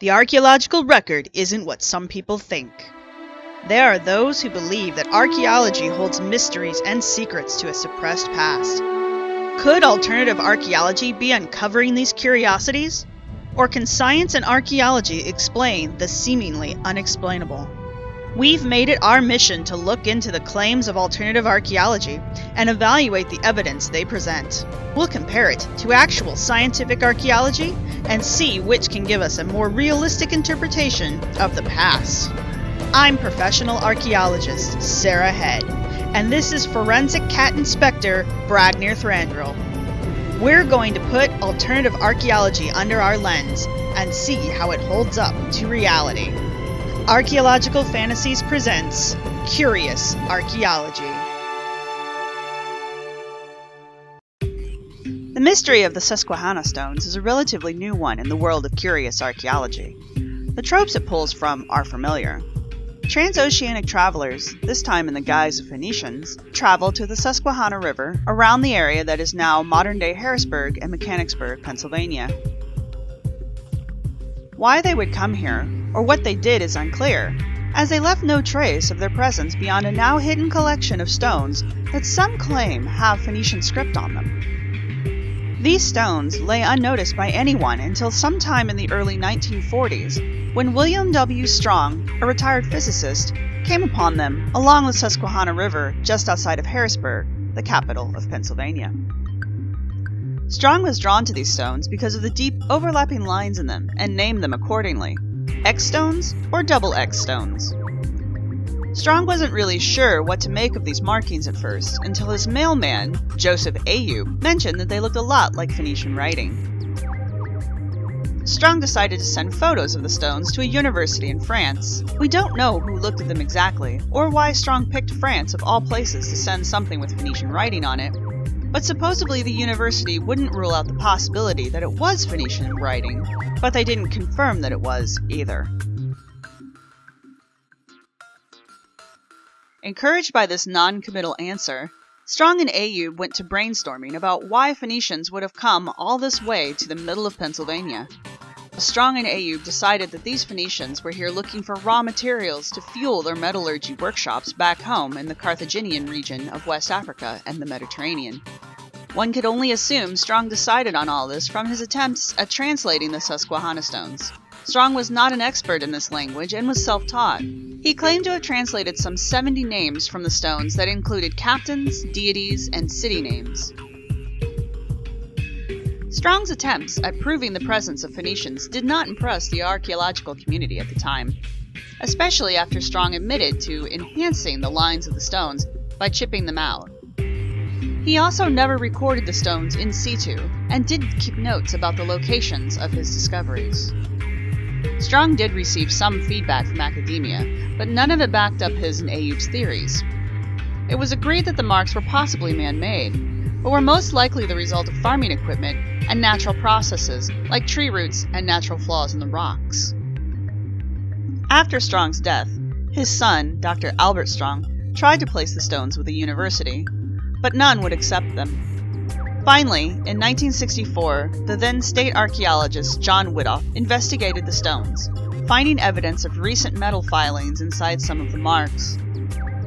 The archaeological record isn't what some people think. There are those who believe that archaeology holds mysteries and secrets to a suppressed past. Could alternative archaeology be uncovering these curiosities? Or can science and archaeology explain the seemingly unexplainable? We've made it our mission to look into the claims of alternative archaeology and evaluate the evidence they present. We'll compare it to actual scientific archaeology and see which can give us a more realistic interpretation of the past. I'm professional archaeologist Sarah Head, and this is Forensic Cat Inspector Bradnir Thrandrell. We're going to put alternative archaeology under our lens and see how it holds up to reality. Archaeological Fantasies presents Curious Archaeology. The mystery of the Susquehanna Stones is a relatively new one in the world of curious archaeology. The tropes it pulls from are familiar. Transoceanic travelers, this time in the guise of Phoenicians, traveled to the Susquehanna River around the area that is now modern-day Harrisburg and Mechanicsburg, Pennsylvania. Why they would come here, or what they did, is unclear, as they left no trace of their presence beyond a now hidden collection of stones that some claim have Phoenician script on them. These stones lay unnoticed by anyone until sometime in the early 1940s, when William W. Strong, a retired physicist, came upon them along the Susquehanna River just outside of Harrisburg, the capital of Pennsylvania. Strong was drawn to these stones because of the deep overlapping lines in them and named them accordingly, X stones or double X stones. Strong wasn't really sure what to make of these markings at first until his mailman, Joseph Ayub, mentioned that they looked a lot like Phoenician writing. Strong decided to send photos of the stones to a university in France. We don't know who looked at them exactly, or why Strong picked France of all places to send something with Phoenician writing on it, but supposedly the university wouldn't rule out the possibility that it was Phoenician writing, but they didn't confirm that it was either. Encouraged by this non-committal answer, Strong and Ayub went to brainstorming about why Phoenicians would have come all this way to the middle of Pennsylvania. Strong and Ayub decided that these Phoenicians were here looking for raw materials to fuel their metallurgy workshops back home in the Carthaginian region of West Africa and the Mediterranean. One could only assume Strong decided on all this from his attempts at translating the Susquehanna Stones. Strong was not an expert in this language and was self-taught. He claimed to have translated some 70 names from the stones that included captains, deities, and city names. Strong's attempts at proving the presence of Phoenicians did not impress the archaeological community at the time, especially after Strong admitted to enhancing the lines of the stones by chipping them out. He also never recorded the stones in situ and did keep notes about the locations of his discoveries. Strong did receive some feedback from academia, but none of it backed up his and Ayub's theories. It was agreed that the marks were possibly man-made, but were most likely the result of farming equipment and natural processes like tree roots and natural flaws in the rocks. After Strong's death, his son, Dr. Albert Strong, tried to place the stones with the university, but none would accept them. Finally, in 1964, the then state archaeologist John Widoff investigated the stones, finding evidence of recent metal filings inside some of the marks.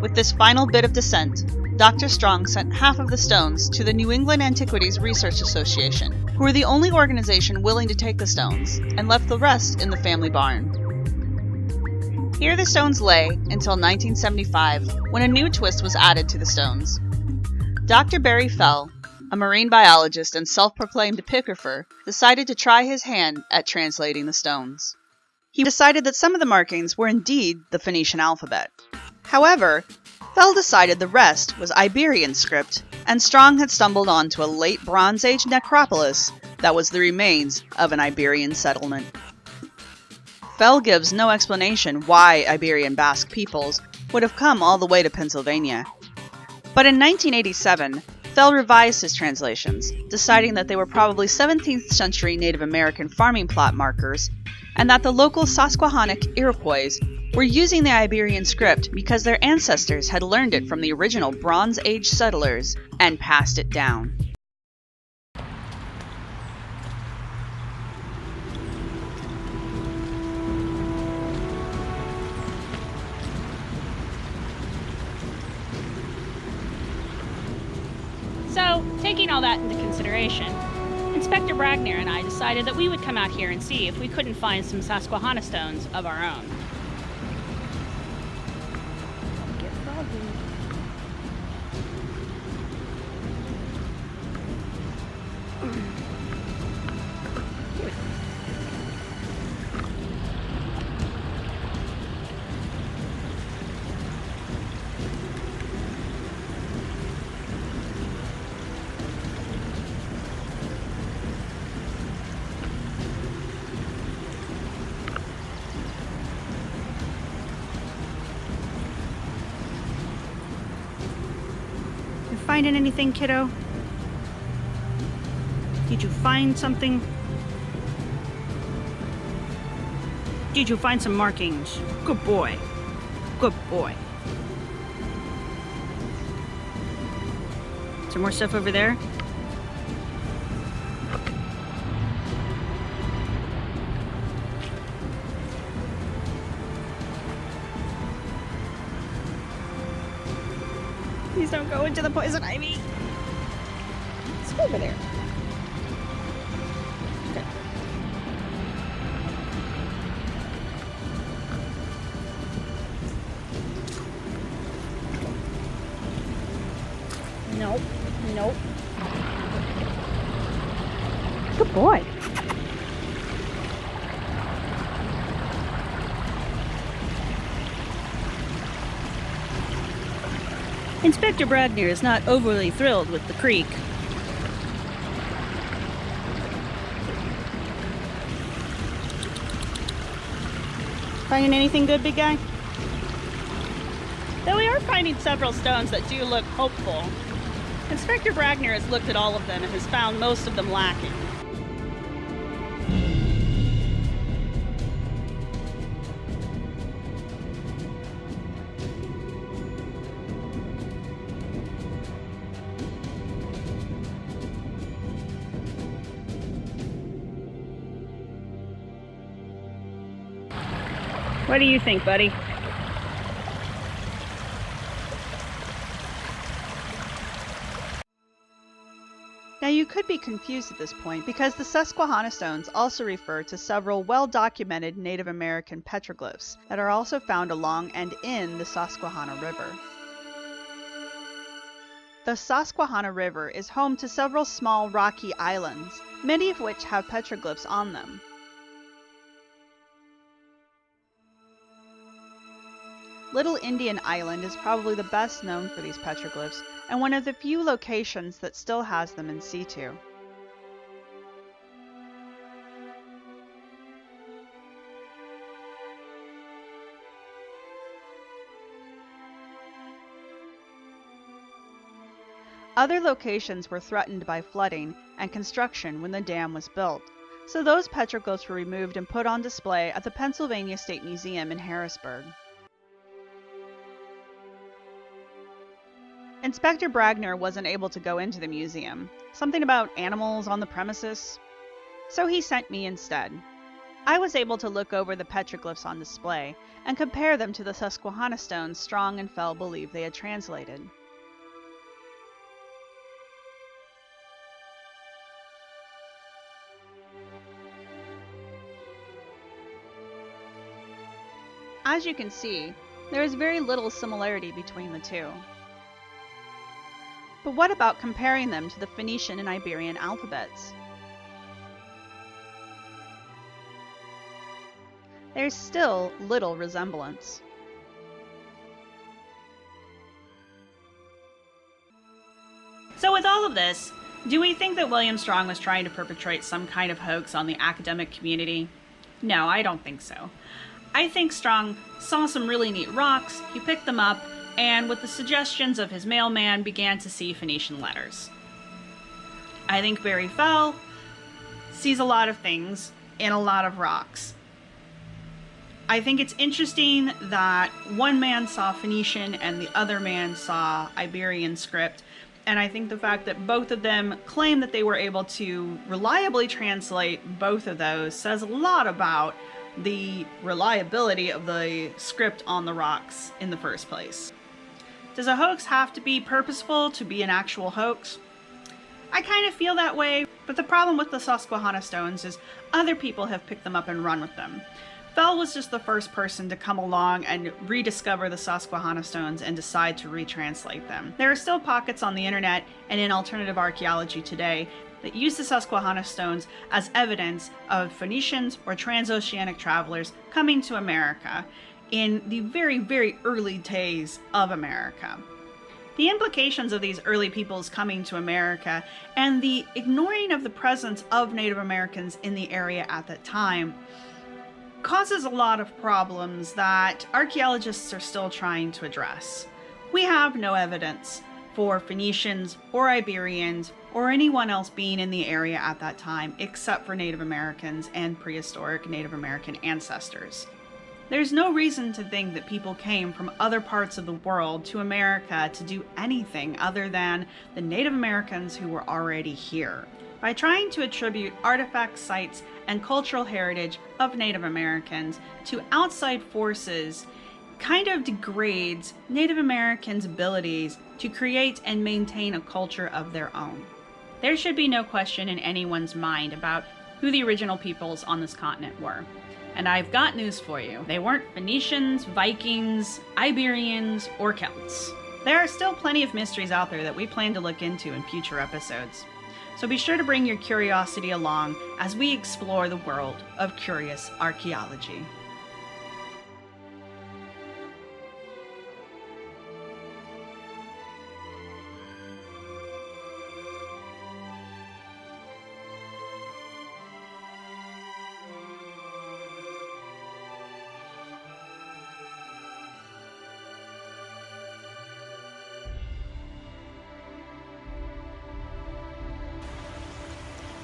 With this final bit of dissent, Dr. Strong sent half of the stones to the New England Antiquities Research Association, who were the only organization willing to take the stones, and left the rest in the family barn. Here the stones lay until 1975, when a new twist was added to the stones. Dr. Barry Fell, a marine biologist and self-proclaimed epigrapher, decided to try his hand at translating the stones. He decided that some of the markings were indeed the Phoenician alphabet. However, Fell decided the rest was Iberian script, and Strong had stumbled onto a late Bronze Age necropolis that was the remains of an Iberian settlement. Fell gives no explanation why Iberian Basque peoples would have come all the way to Pennsylvania. But in 1987, Fell revised his translations, deciding that they were probably 17th century Native American farming plot markers, and that the local Susquehannock Iroquois were using the Iberian script because their ancestors had learned it from the original Bronze Age settlers and passed it down. Taking all that into consideration, Inspector Bragner and I decided that we would come out here and see if we couldn't find some Susquehanna Stones of our own. Get froggy. Finding anything, kiddo? Did you find something? Did you find some markings? Good boy. Good boy. Some more stuff over there? Please don't go into the poison ivy. It's over there. Okay. Nope. Nope. Good boy. Inspector Bragner is not overly thrilled with the creek. Finding anything good, big guy? Though we are finding several stones that do look hopeful, Inspector Bragner has looked at all of them and has found most of them lacking. What do you think, buddy? Now you could be confused at this point because the Susquehanna Stones also refer to several well-documented Native American petroglyphs that are also found along and in the Susquehanna River. The Susquehanna River is home to several small rocky islands, many of which have petroglyphs on them. Little Indian Island is probably the best known for these petroglyphs and one of the few locations that still has them in situ. Other locations were threatened by flooding and construction when the dam was built, so those petroglyphs were removed and put on display at the Pennsylvania State Museum in Harrisburg. Inspector Bragner wasn't able to go into the museum, something about animals on the premises, so he sent me instead. I was able to look over the petroglyphs on display and compare them to the Susquehanna stones Strong and Fell believed they had translated. As you can see, there is very little similarity between the two. But what about comparing them to the Phoenician and Iberian alphabets? There's still little resemblance. So with all of this, do we think that William Strong was trying to perpetrate some kind of hoax on the academic community? No, I don't think so. I think Strong saw some really neat rocks, he picked them up, and with the suggestions of his mailman began to see Phoenician letters. I think Barry Fell sees a lot of things in a lot of rocks. I think it's interesting that one man saw Phoenician and the other man saw Iberian script, and I think the fact that both of them claim that they were able to reliably translate both of those says a lot about the reliability of the script on the rocks in the first place. Does a hoax have to be purposeful to be an actual hoax? I kind of feel that way, but the problem with the Susquehanna Stones is other people have picked them up and run with them. Fell was just the first person to come along and rediscover the Susquehanna Stones and decide to retranslate them. There are still pockets on the internet and in alternative archaeology today that use the Susquehanna Stones as evidence of Phoenicians or transoceanic travelers coming to America in the very, very early days of America. The implications of these early peoples coming to America and the ignoring of the presence of Native Americans in the area at that time causes a lot of problems that archaeologists are still trying to address. We have no evidence for Phoenicians or Iberians or anyone else being in the area at that time except for Native Americans and prehistoric Native American ancestors. There's no reason to think that people came from other parts of the world to America to do anything other than the Native Americans who were already here. By trying to attribute artifacts, sites, and cultural heritage of Native Americans to outside forces kind of degrades Native Americans' abilities to create and maintain a culture of their own. There should be no question in anyone's mind about who the original peoples on this continent were. And I've got news for you. They weren't Phoenicians, Vikings, Iberians, or Celts. There are still plenty of mysteries out there that we plan to look into in future episodes. So be sure to bring your curiosity along as we explore the world of curious archaeology.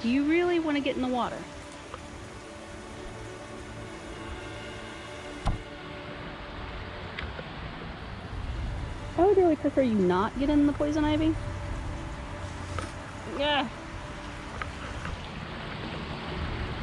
Do you really want to get in the water? I would really prefer you not get in the poison ivy. Yeah.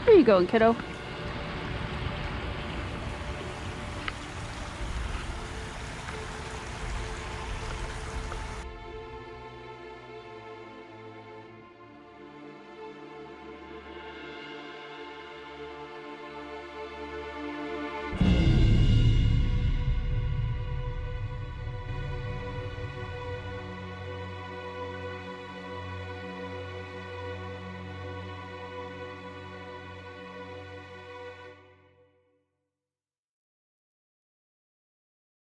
Where are you going, kiddo?